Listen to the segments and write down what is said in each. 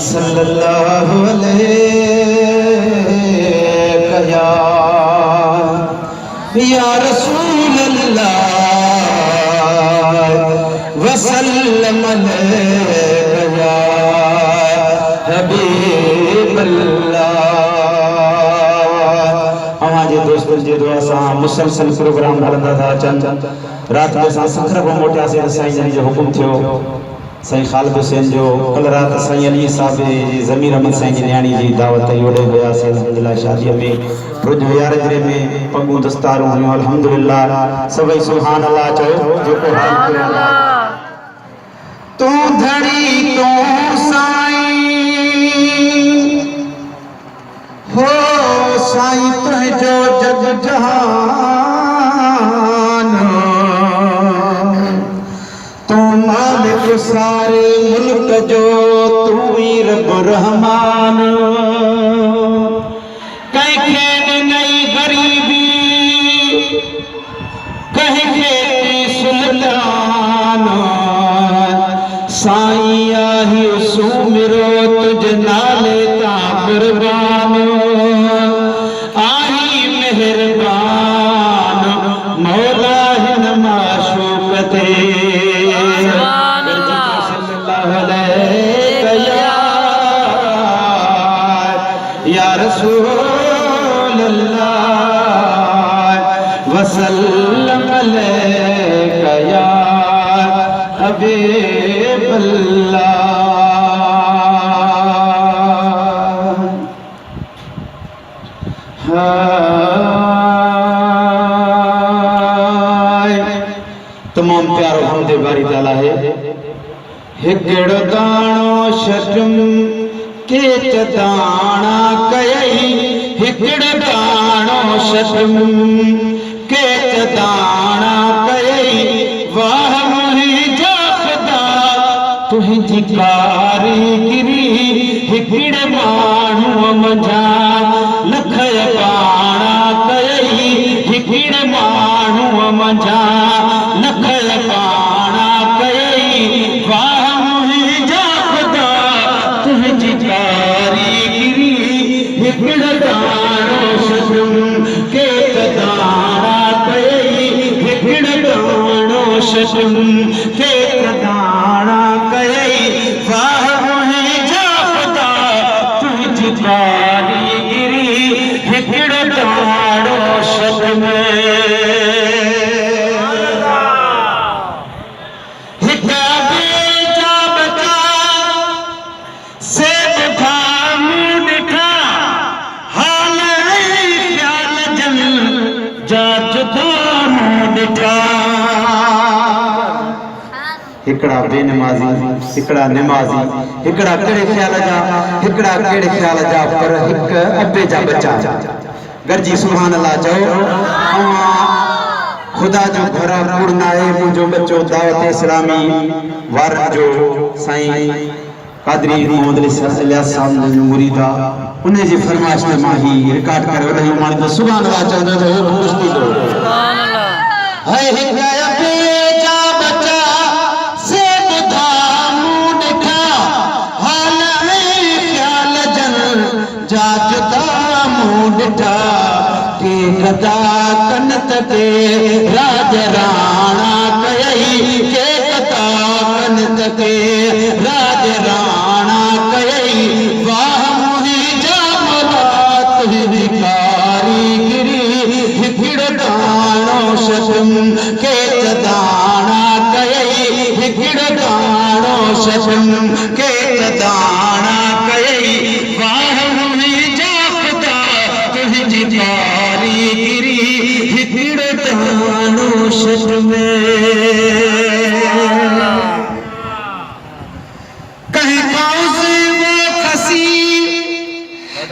सल्लल्लाहु अलैहि या रसूल अल्लाह वसल्लम अलैहि या हबीब अल्लाह। हमारे दोस्तों जी दुआ सा मुसलसल प्रोग्राम हलंदा था चंद रात के सा सखर को मोटिया से साईं जन जो हुकुम थियो साईं खालिद हुसैन जो कल रात साईं अली साहब ज़मीर अहमद साईं जी न्याणी जी दावत योड़े हुआ से अल्हम्दुलिल्लाह शादी में रोज यारजरे में पगू दस्तारूं हुयो अल्हम्दुलिल्लाह सभई सुभान अल्लाह चो जो को हाल करे तू धड़ी तो साईं हो साईं तुझो जग जहान तू मालिक सारे मुल्क जो तू ही रब रहमान कहीं नहीं गरीबी कहीं सुल्तान साईं आही सुमिरो तुझ नाले ता कुर्बान आही मेहरबान मौला हिन माशूक ते या रसूल अल्लाह वसल्लम अलैका या हबीब अल्लाह। तमाम प्यारो हमदे बारी ताला है हिकड़ो दाणो शर्म के दाना कयई हिकड़ो दाणो शर्म के दाना कयई वाह मुंहिंजा खुदा तुंहिंजी कारीगिरी हिकड़े माण्हूअ मंझा लख बाणा कयई हिकड़े माण्हूअ मंझा लख बाणा कयई वाह मुंहिंजा खुदा तुंहिंजी कारीगिरी हिकड़ो दाणो शर्म के दाना कयई हिकड़ो दाणो शर्म के दाना कयई वाह मुंहिंजा खुदा तुंहिंजी कारीगिरी हिकड़ो दाणो शर्म हिकड़ा बेनमाजी हिकड़ा नमाजी हिकड़ा केड़े ख्याल जा हिकड़ा केड़े ख्याल जा पर हिक अब्बे जा बच्चा गरजी सुभान अल्लाह चओ खुदा जो घरा कुड़ना है मुझो बच्चो दावत इस्लामी वारन जो साईं कादरी मोहम्मद इलियास साहब जो मुरीदा उन्हें जी फरमाइश में माही रिकॉर्ड करे वही मान तो सुभान अल्लाह चओ जो खुशी दो सुभान अल्लाह है हिक अब्बे जा बच्चा से बुधा मुंह दिखा हाल ख्याल जन जाजदा मुंह दिखा के कदा कनत के राज राणा कयई के कदा कनत के राज राणा कयई वाह मुंहिंजा मौला तुंहिंजी कारीगिरी हिकड़ो दाणो शर्म के दाना कयई हिकड़ो दाणो शर्म के दाना कयई वाह मुंहिंजा खुदा तुंहिंजी कारीगिरी हिकड़ो दाणो शर्म कहीं पाँव से वो खसी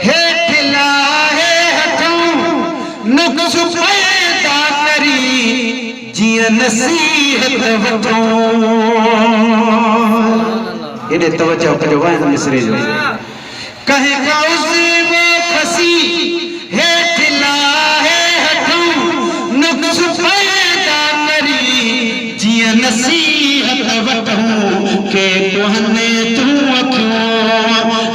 हेठ लाहे हथों नुक्स पैदा करी जिया नसीहत वठों इन्हें तवज्जो कजो वाहिद मिसरे जो कहीं पाँव से वो खसी हेठ लाहे हथों नुक्स पैदा करी जिया नसीहत वठों के तुहने तू अखियों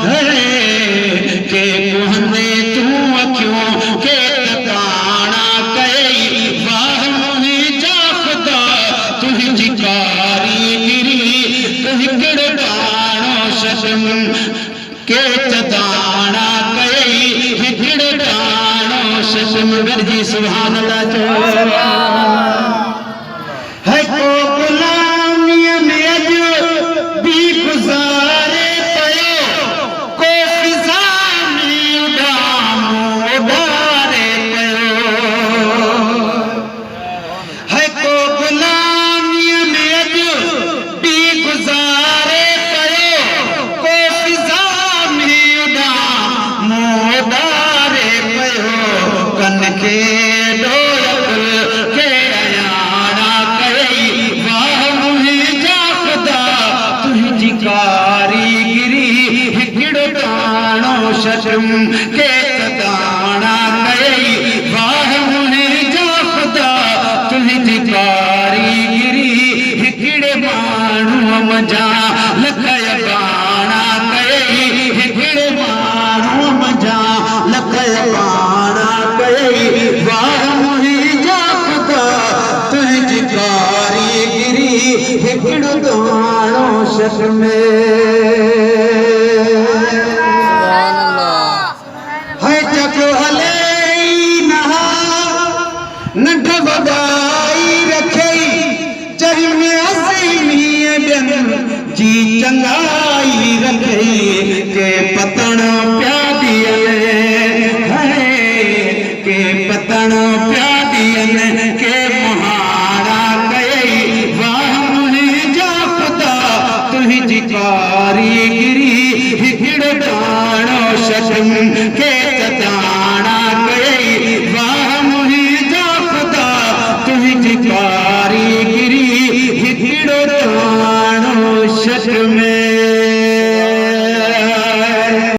के चदाना कई हिकिड़ डाणो शशम गरजी सुभान अल्लाह चो है को गुलामीअ में अॼु भी गुज़ारे पियो को फिज़ा में उॾामो उॾारे पियो है को गुलामीअ में अॼु भी गुज़ारे पियो को फिज़ा में उॾामो उॾारे पियो कन खे कारीगिरी हिकिड़ो डाणो शर्म के दाना कई वाह मुंहिंजा ख़ुदा तुंहिंजी कारीगिरी हिकिड़े माण्हूअ मंझा लख बाणा कई हिकिड़े माण्हूअ मंझा लख बाणा कई वाह मुंहिंजा ख़ुदा तुंहिंजी कारीगिरी हिकिड़ो डाणो शर्म नंढ वॾाई रखई चरम असीमीअ ॿियनि जी चङाई रखई के पतण पिया ॾियनि के पतण पिया ॾियनि के मुहारा कई वाह मुंहिंजा ख़ुदा तुंहिंजी कारीगिरी हिकिड़ो डाणो शर्म के दाणा कई वाह कारीगिरी हिकिड़ो डाणो शर्म